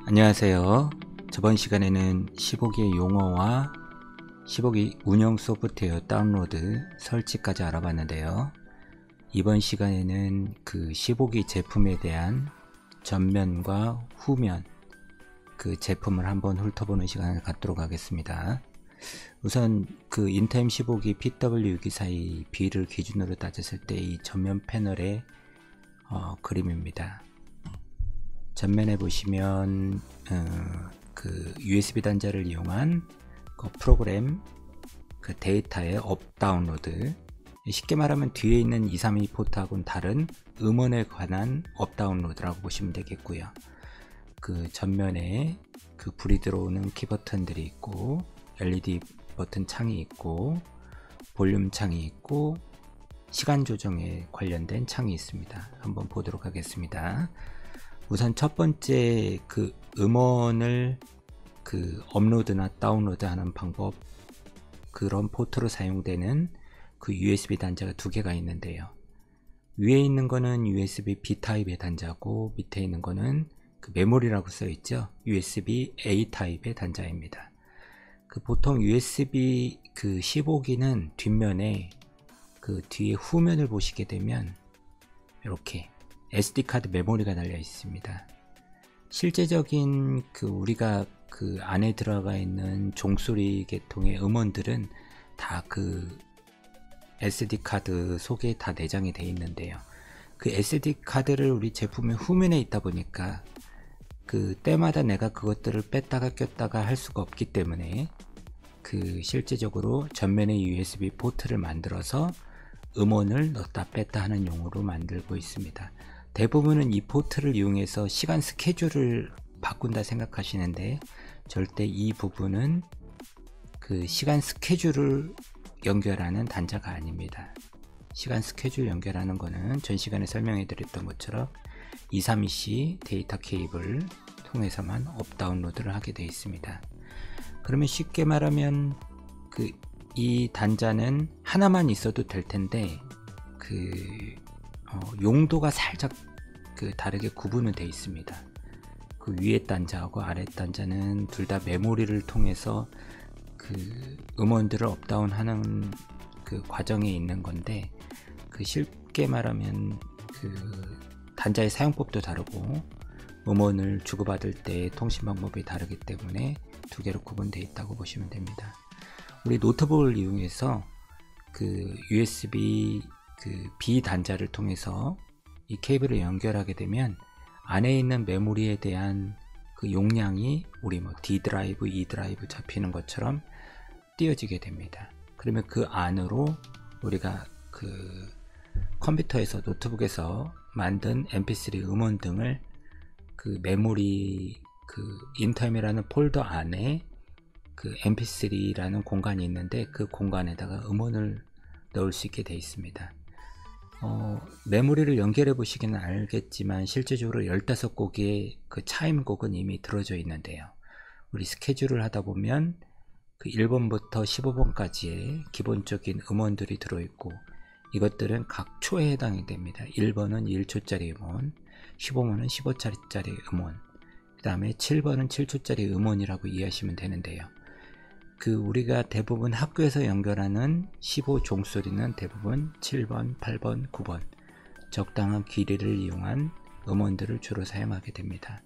안녕하세요. 저번 시간에는 15기의 용어와 15기 운영 소프트웨어 다운로드 설치까지 알아봤는데요. 이번 시간에는 그 15기 제품에 대한 전면과 후면 그 제품을 한번 훑어보는 시간을 갖도록 하겠습니다. 우선 그 인타임 15기 PW6기 사이 B를 기준으로 따졌을 때 이 전면 패널의 그림입니다. 전면에 보시면 그 USB 단자를 이용한 그 프로그램 그 데이터의 업 다운로드, 쉽게 말하면 뒤에 있는 232 포트하고는 다른 음원에 관한 업 다운로드라고 보시면 되겠고요. 그 전면에 그 불이 들어오는 키 버튼들이 있고 LED 버튼 창이 있고 볼륨 창이 있고 시간 조정에 관련된 창이 있습니다. 한번 보도록 하겠습니다. 우선 첫 번째 그 음원을 그 업로드나 다운로드 하는 방법, 그런 포트로 사용되는 그 USB 단자가 두 개가 있는데요. 위에 있는 거는 USB B 타입의 단자고 밑에 있는 거는 그 메모리라고 써 있죠. USB A 타입의 단자입니다. 그 보통 USB 그 15기는 뒷면에 그 뒤에 후면을 보시게 되면 이렇게 SD카드 메모리가 달려 있습니다. 실제적인 그 우리가 그 안에 들어가 있는 종소리 계통의 음원들은 다 그 SD카드 속에 다 내장이 되어 있는데요. 그 SD카드를 우리 제품의 후면에 있다 보니까 그 때마다 내가 그것들을 뺐다가 꼈다가 할 수가 없기 때문에 그 실제적으로 전면에 USB 포트를 만들어서 음원을 넣었다 뺐다 하는 용으로 만들고 있습니다. 대부분은 이 포트를 이용해서 시간 스케줄을 바꾼다 생각하시는데 절대 이 부분은 그 시간 스케줄을 연결하는 단자가 아닙니다. 시간 스케줄 연결하는 거는 전 시간에 설명해 드렸던 것처럼 232C 데이터 케이블 통해서만 업 다운로드를 하게 되어 있습니다. 그러면 쉽게 말하면 그 이 단자는 하나만 있어도 될 텐데 그 용도가 살짝 그 다르게 구분은 되어 있습니다. 그 위에 단자하고 아래 단자는 둘 다 메모리를 통해서 그 음원들을 업다운 하는 그 과정에 있는 건데, 그 쉽게 말하면 그 단자의 사용법도 다르고 음원을 주고받을 때 통신 방법이 다르기 때문에 두 개로 구분되어 있다고 보시면 됩니다. 우리 노트북을 이용해서 그 USB 그 B 단자를 통해서 이 케이블을 연결하게 되면 안에 있는 메모리에 대한 그 용량이 우리 뭐 D 드라이브, E 드라이브 잡히는 것처럼 띄어지게 됩니다. 그러면 그 안으로 우리가 그 컴퓨터에서 노트북에서 만든 mp3 음원 등을 그 메모리 그 인타임이라는 폴더 안에 그 mp3라는 공간이 있는데 그 공간에다가 음원을 넣을 수 있게 되어 있습니다. 메모리를 연결해 보시기는 알겠지만 실제적으로 15곡의 그 차임곡은 이미 들어져 있는데요. 우리 스케줄을 하다 보면 그 1번부터 15번까지의 기본적인 음원들이 들어있고 이것들은 각 초에 해당이 됩니다. 1번은 1초짜리 음원, 15번은 15초짜리 음원, 그 다음에 7번은 7초짜리 음원이라고 이해하시면 되는데요. 그 우리가 대부분 학교에서 연결하는 15 종소리는 대부분 7번, 8번, 9번 적당한 길이를 이용한 음원들을 주로 사용하게 됩니다.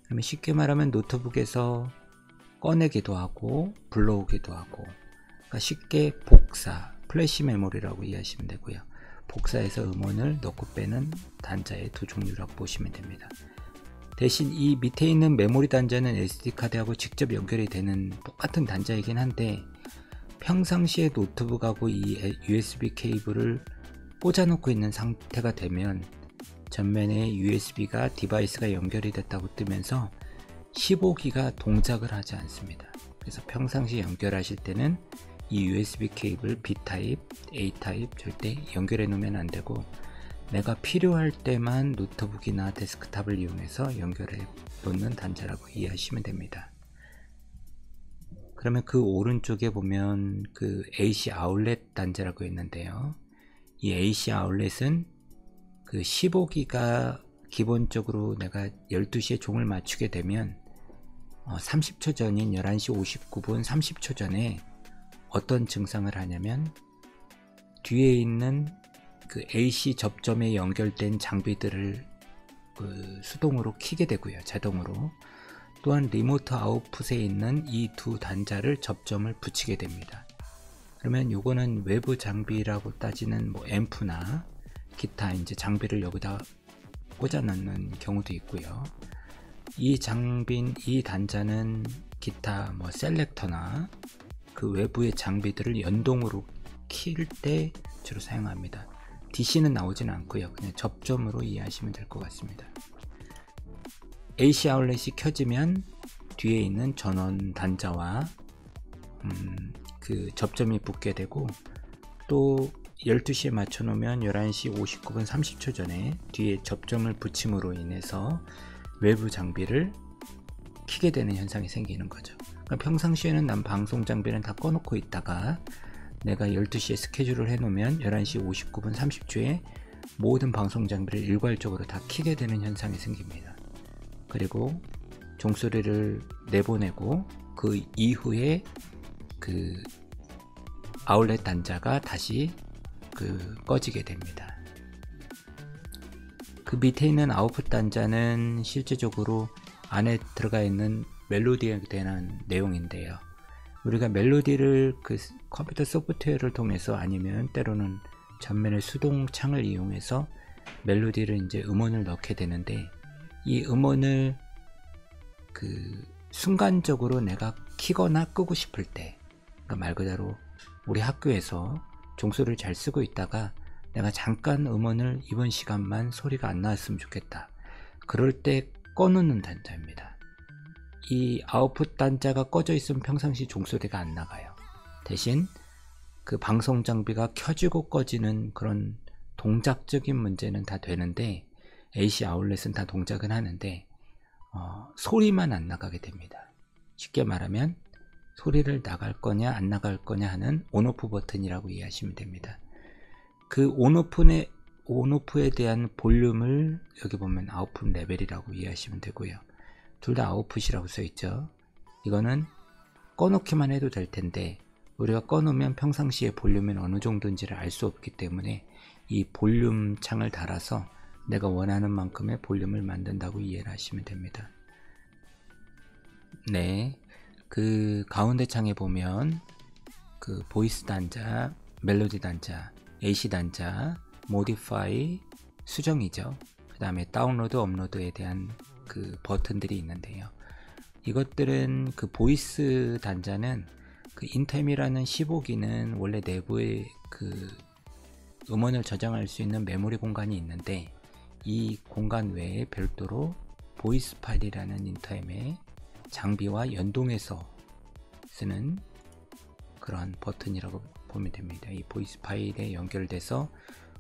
그러면 쉽게 말하면 노트북에서 꺼내기도 하고 불러오기도 하고, 그러니까 쉽게 복사, 플래시 메모리라고 이해하시면 되고요. 복사해서 음원을 넣고 빼는 단자의 두 종류라고 보시면 됩니다. 대신 이 밑에 있는 메모리 단자는 SD카드하고 직접 연결이 되는 똑같은 단자이긴 한데 평상시에 노트북하고 이 USB 케이블을 꽂아 놓고 있는 상태가 되면 전면에 USB가 디바이스가 연결이 됐다고 뜨면서 15기가 동작을 하지 않습니다. 그래서 평상시 연결하실 때는 이 USB 케이블 B타입, A타입 절대 연결해 놓으면 안 되고 내가 필요할 때만 노트북이나 데스크탑을 이용해서 연결해 놓는 단자라고 이해하시면 됩니다. 그러면 그 오른쪽에 보면 그 AC 아울렛 단자라고 있는데요. 이 AC 아울렛은 그 15기가 기본적으로 내가 12시에 종을 맞추게 되면 30초 전인 11시 59분 30초 전에 어떤 증상을 하냐면 뒤에 있는 그 AC 접점에 연결된 장비들을 그 수동으로 켜게 되고요. 자동으로. 또한 리모트 아웃풋에 있는 이 두 단자를 접점을 붙이게 됩니다. 그러면 요거는 외부 장비라고 따지는 뭐 앰프나 기타 이제 장비를 여기다 꽂아 넣는 경우도 있고요. 이 단자는 기타 뭐 셀렉터나 그 외부의 장비들을 연동으로 킬 때 주로 사용합니다. DC는 나오지는 않고요. 그냥 접점으로 이해하시면 될 것 같습니다. AC 아울렛이 켜지면 뒤에 있는 전원 단자와 그 접점이 붙게 되고, 또 12시에 맞춰 놓으면 11시 59분 30초 전에 뒤에 접점을 붙임으로 인해서 외부 장비를 켜게 되는 현상이 생기는 거죠. 그러니까 평상시에는 난 방송 장비는 다 꺼놓고 있다가 내가 12시에 스케줄을 해놓으면 11시 59분 30초에 모든 방송 장비를 일괄적으로 다 켜게 되는 현상이 생깁니다. 그리고 종소리를 내보내고 그 이후에 그 아울렛 단자가 다시 꺼지게 됩니다. 그 밑에 있는 아웃풋 단자는 실제적으로 안에 들어가 있는 멜로디에 대한 내용인데요. 우리가 멜로디를 그 컴퓨터 소프트웨어를 통해서 아니면 때로는 전면의 수동 창을 이용해서 멜로디를 이제 음원을 넣게 되는데, 이 음원을 그 순간적으로 내가 키거나 끄고 싶을 때, 그러니까 말 그대로 우리 학교에서 종소리를 잘 쓰고 있다가 내가 잠깐 음원을 이번 시간만 소리가 안 나왔으면 좋겠다, 그럴 때 꺼놓는 단자입니다. 이 아웃풋 단자가 꺼져 있으면 평상시 종소리가 안 나가요. 대신 그 방송 장비가 켜지고 꺼지는 그런 동작적인 문제는 다 되는데, AC 아울렛은 다 동작은 하는데 소리만 안 나가게 됩니다. 쉽게 말하면 소리를 나갈 거냐 안 나갈 거냐 하는 온오프 버튼이라고 이해하시면 됩니다. 그 온오프에 대한 볼륨을 여기 보면 아웃풋 레벨이라고 이해하시면 되고요. 둘 다 아웃풋이라고 써있죠. 이거는 꺼놓기만 해도 될 텐데 우리가 꺼놓으면 평상시에 볼륨이 어느 정도인지를 알 수 없기 때문에 이 볼륨 창을 달아서 내가 원하는 만큼의 볼륨을 만든다고 이해를 하시면 됩니다. 네, 그 가운데 창에 보면 그 보이스 단자, 멜로디 단자, AC 단자, 모디파이, 수정이죠. 그 다음에 다운로드, 업로드에 대한 그 버튼들이 있는데요. 이것들은 그 보이스 단자는 그 인템이라는 15기는 원래 내부에 그 음원을 저장할 수 있는 메모리 공간이 있는데, 이 공간 외에 별도로 보이스 파일이라는 인터임의 장비와 연동해서 쓰는 그런 버튼이라고 보면 됩니다. 이 보이스 파일에 연결돼서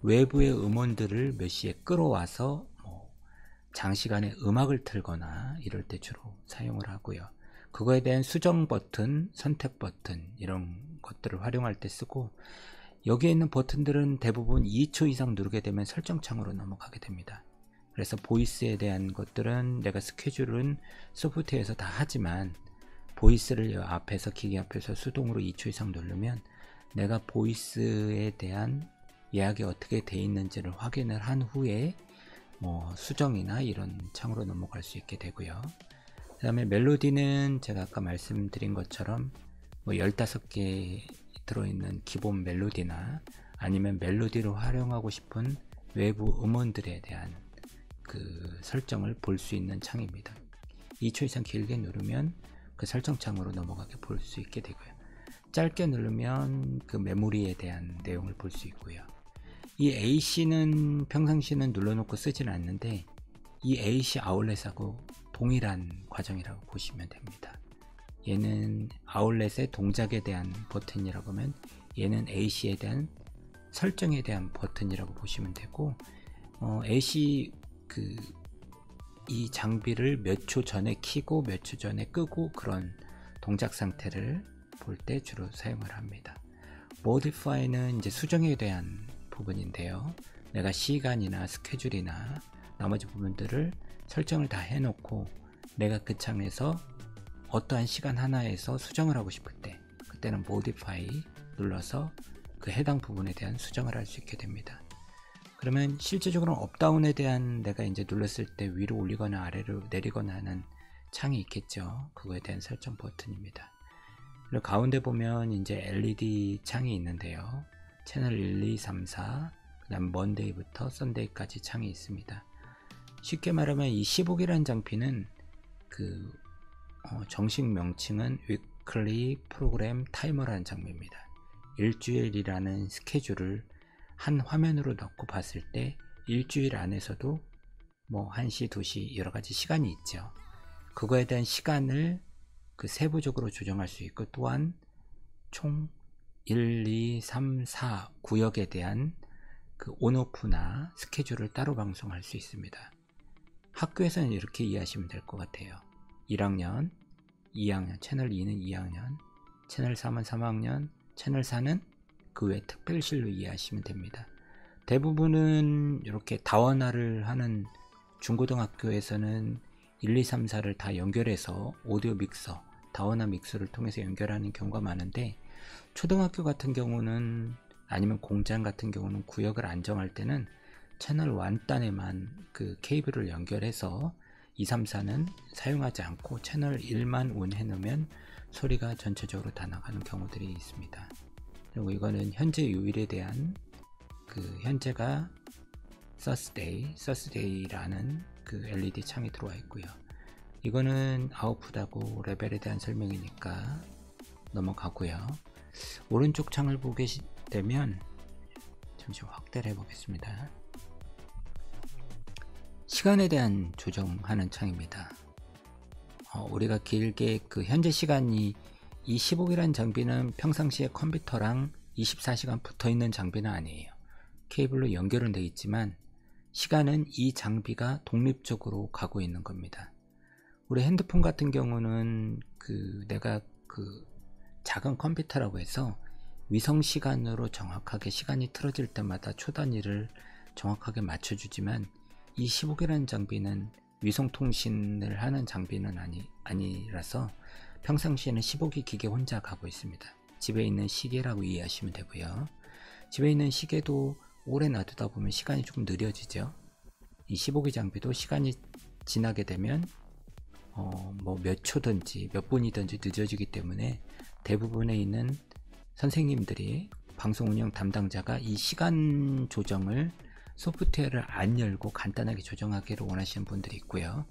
외부의 음원들을 몇 시에 끌어와서 장시간에 음악을 틀거나 이럴 때 주로 사용을 하고요. 그거에 대한 수정 버튼, 선택 버튼 이런 것들을 활용할 때 쓰고, 여기에 있는 버튼들은 대부분 2초 이상 누르게 되면 설정창으로 넘어가게 됩니다. 그래서 보이스에 대한 것들은 내가 스케줄은 소프트웨어에서 다 하지만 보이스를 앞에서 기기 앞에서 수동으로 2초 이상 누르면 내가 보이스에 대한 예약이 어떻게 돼 있는지를 확인을 한 후에 수정이나 이런 창으로 넘어갈 수 있게 되고요. 그 다음에 멜로디는 제가 아까 말씀드린 것처럼 15개 들어있는 기본 멜로디나 아니면 멜로디로 활용하고 싶은 외부 음원들에 대한 그 설정을 볼 수 있는 창입니다. 2초 이상 길게 누르면 그 설정 창으로 넘어가게 볼 수 있게 되고요. 짧게 누르면 그 메모리에 대한 내용을 볼 수 있고요. 이 AC는 평상시에는 눌러놓고 쓰지는 않는데 이 AC 아울렛하고 동일한 과정이라고 보시면 됩니다. 얘는 아울렛의 동작에 대한 버튼이라고 하면 얘는 AC에 대한 설정에 대한 버튼이라고 보시면 되고, AC 이 장비를 몇 초 전에 켜고 몇 초 전에 끄고 그런 동작 상태를 볼 때 주로 사용을 합니다. 모디파이는 이제 수정에 대한 부분인데요. 내가 시간이나 스케줄이나 나머지 부분들을 설정을 다 해놓고 내가 그 창에서 어떠한 시간 하나에서 수정을 하고 싶을 때 그때는 Modify 눌러서 그 해당 부분에 대한 수정을 할 수 있게 됩니다. 그러면 실제적으로 업다운에 대한 내가 이제 눌렀을 때 위로 올리거나 아래로 내리거나 하는 창이 있겠죠. 그거에 대한 설정 버튼입니다. 그리고 가운데 보면 이제 LED 창이 있는데요. 채널 1, 2, 3, 4, 그 다음 먼데이부터 썬데이까지 창이 있습니다. 쉽게 말하면 이 15기라는 장비는 그 정식 명칭은 Weekly Program Timer라는 장비입니다. 일주일이라는 스케줄을 한 화면으로 넣고 봤을 때 일주일 안에서도 뭐 1시, 2시 여러가지 시간이 있죠. 그거에 대한 시간을 그 세부적으로 조정할 수 있고 또한 총 1, 2, 3, 4 구역에 대한 그 온오프나 스케줄을 따로 방송할 수 있습니다. 학교에서는 이렇게 이해하시면 될 것 같아요. 1학년, 2학년, 채널 2는 2학년, 채널 3은 3학년, 채널 4는 그 외 특별실로 이해하시면 됩니다. 대부분은 이렇게 다원화를 하는 중고등학교에서는 1, 2, 3, 4를 다 연결해서 오디오 믹서, 다원화 믹서를 통해서 연결하는 경우가 많은데 초등학교 같은 경우는 아니면 공장 같은 경우는 구역을 안정할 때는 채널 1단에만 그 케이블을 연결해서 2, 3, 4는 사용하지 않고 채널 1만 온해 놓으면 소리가 전체적으로 다 나가는 경우들이 있습니다. 그리고 이거는 현재 요일에 대한 그 현재가 Thursday라는 그 LED 창이 들어와 있고요. 이거는 아웃풋하고 레벨에 대한 설명이니까 넘어가고요. 오른쪽 창을 보게 되면 잠시 확대를 해보겠습니다. 시간에 대한 조정하는 창입니다. 우리가 길게 그 현재 시간이 이 15기라는 장비는 평상시에 컴퓨터랑 24시간 붙어있는 장비는 아니에요. 케이블로 연결은 되어 있지만 시간은 이 장비가 독립적으로 가고 있는 겁니다. 우리 핸드폰 같은 경우는 내가 작은 컴퓨터라고 해서 위성 시간으로 정확하게 시간이 틀어질 때마다 초 단위를 정확하게 맞춰주지만 이 15기라는 장비는 위성 통신을 하는 장비는 아니라서 평상시에는 15기 기계 혼자 가고 있습니다. 집에 있는 시계라고 이해하시면 되고요. 집에 있는 시계도 오래 놔두다 보면 시간이 조금 느려지죠. 이 15기 장비도 시간이 지나게 되면 뭐 몇 초든지 몇 분이든지 늦어지기 때문에 대부분에 있는 선생님들이 방송 운영 담당자가 이 시간 조정을 소프트웨어를 안 열고 간단하게 조정하기를 원하시는 분들이 있고요.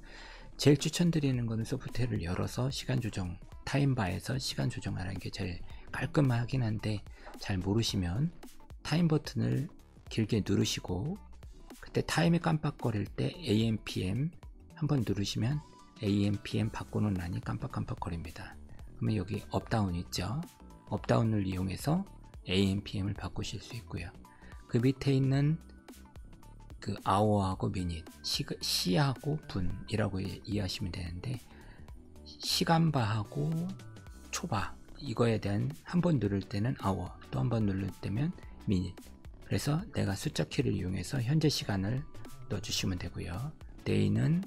제일 추천드리는 것은 소프트웨어를 열어서 시간 조정, 타임바에서 시간 조정하는 게 제일 깔끔하긴 한데 잘 모르시면 타임 버튼을 길게 누르시고 그때 타임이 깜빡거릴 때 AM, PM 한번 누르시면 AM, PM 바꾸는 란이 깜빡깜빡거립니다. 그러면 여기 업다운 있죠? 업다운을 이용해서 AM, PM을 바꾸실 수 있고요. 그 밑에 있는 그 아워하고 미닛, 시하고 분이라고 이해하시면 되는데 시간바하고 초바 이거에 대한 한 번 누를 때는 아워, 또 한 번 누를 때면 미닛. 그래서 내가 숫자 키를 이용해서 현재 시간을 넣어주시면 되고요. 데이는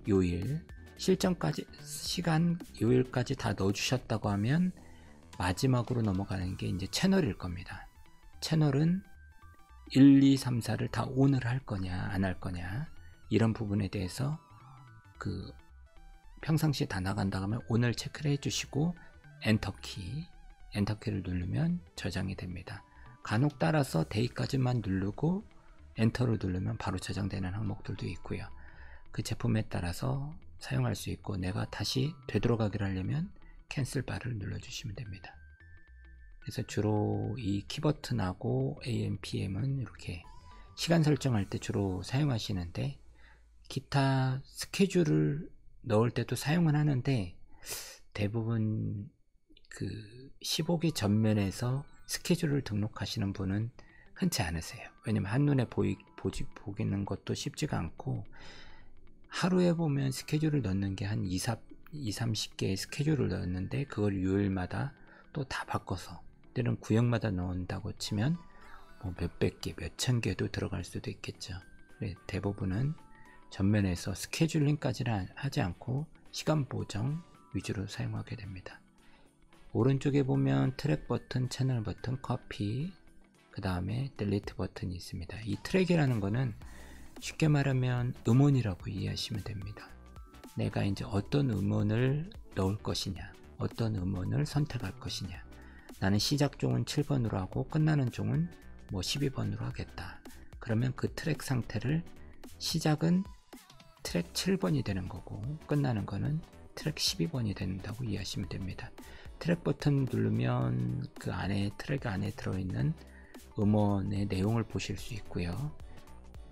요일, 실전까지 시간 요일까지 다 넣어주셨다고 하면 마지막으로 넘어가는 게 이제 채널일 겁니다. 채널은 1, 2, 3, 4를 다 ON을 할 거냐 안 할 거냐 이런 부분에 대해서 그 평상시에 다 나간다고 하면 ON을 체크를 해주시고 엔터키를 누르면 저장이 됩니다. 간혹 따라서 데이까지만 누르고 엔터를 누르면 바로 저장되는 항목들도 있고요. 그 제품에 따라서 사용할 수 있고 내가 다시 되돌아가기를 하려면 캔슬 바를 눌러주시면 됩니다. 그래서 주로 이 키버튼하고 AM, PM은 이렇게 시간 설정할 때 주로 사용하시는데 기타 스케줄을 넣을 때도 사용은 하는데 대부분 그 15기 전면에서 스케줄을 등록하시는 분은 흔치 않으세요. 왜냐면 한눈에 보기는 것도 쉽지가 않고 하루에 보면 스케줄을 넣는 게 한 30개의 스케줄을 넣었는데 그걸 요일마다 또 다 바꿔서 때는 구역마다 넣는다고 치면 뭐 몇백 개, 몇천 개도 들어갈 수도 있겠죠. 대부분은 전면에서 스케줄링까지는 하지 않고 시간 보정 위주로 사용하게 됩니다. 오른쪽에 보면 트랙 버튼, 채널 버튼, 커피, 그 다음에 딜리트 버튼이 있습니다. 이 트랙이라는 거는 쉽게 말하면 음원이라고 이해하시면 됩니다. 내가 이제 어떤 음원을 넣을 것이냐, 어떤 음원을 선택할 것이냐. 나는 시작 종은 7번으로 하고 끝나는 종은 뭐 12번으로 하겠다. 그러면 그 트랙 상태를 시작은 트랙 7번이 되는 거고 끝나는 거는 트랙 12번이 된다고 이해하시면 됩니다. 트랙 버튼 누르면 그 안에 트랙 안에 들어있는 음원의 내용을 보실 수 있고요.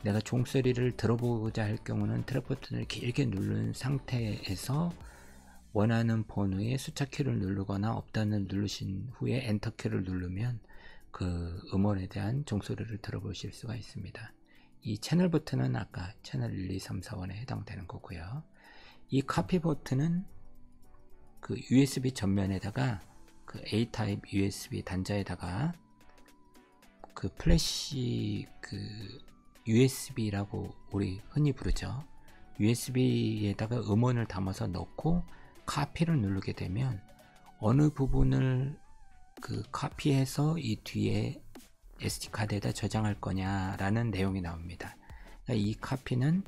내가 종소리를 들어보고자 할 경우는 트랙 버튼을 길게 누른 상태에서 원하는 번호의 숫자 키를 누르거나 업단을 누르신 후에 엔터 키를 누르면 그 음원에 대한 종소리를 들어보실 수가 있습니다. 이 채널 버튼은 아까 채널 1, 2, 3, 4번에 해당되는 거고요. 이 카피 버튼은 그 USB 전면에다가 그 A 타입 USB 단자에다가 그 플래시 그 USB라고 우리 흔히 부르죠. USB에다가 음원을 담아서 넣고 카피를 누르게 되면 어느 부분을 그 카피해서 이 뒤에 SD카드에다 저장할 거냐라는 내용이 나옵니다. 그러니까 이 카피는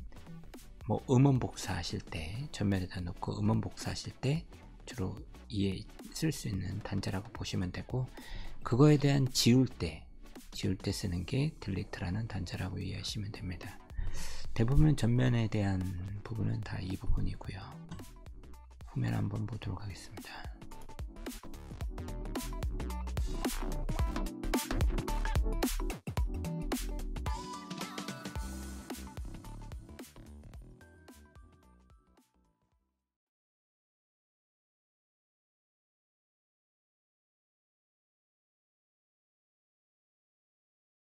뭐 음원 복사하실 때 전면에다 놓고 음원 복사하실 때 주로 쓸 수 있는 단자라고 보시면 되고, 그거에 대한 지울 때 쓰는 게 딜리트라는 단자라고 이해하시면 됩니다. 대부분 전면에 대한 부분은 다 이 부분이고요. 후면 한번 보도록 하겠습니다.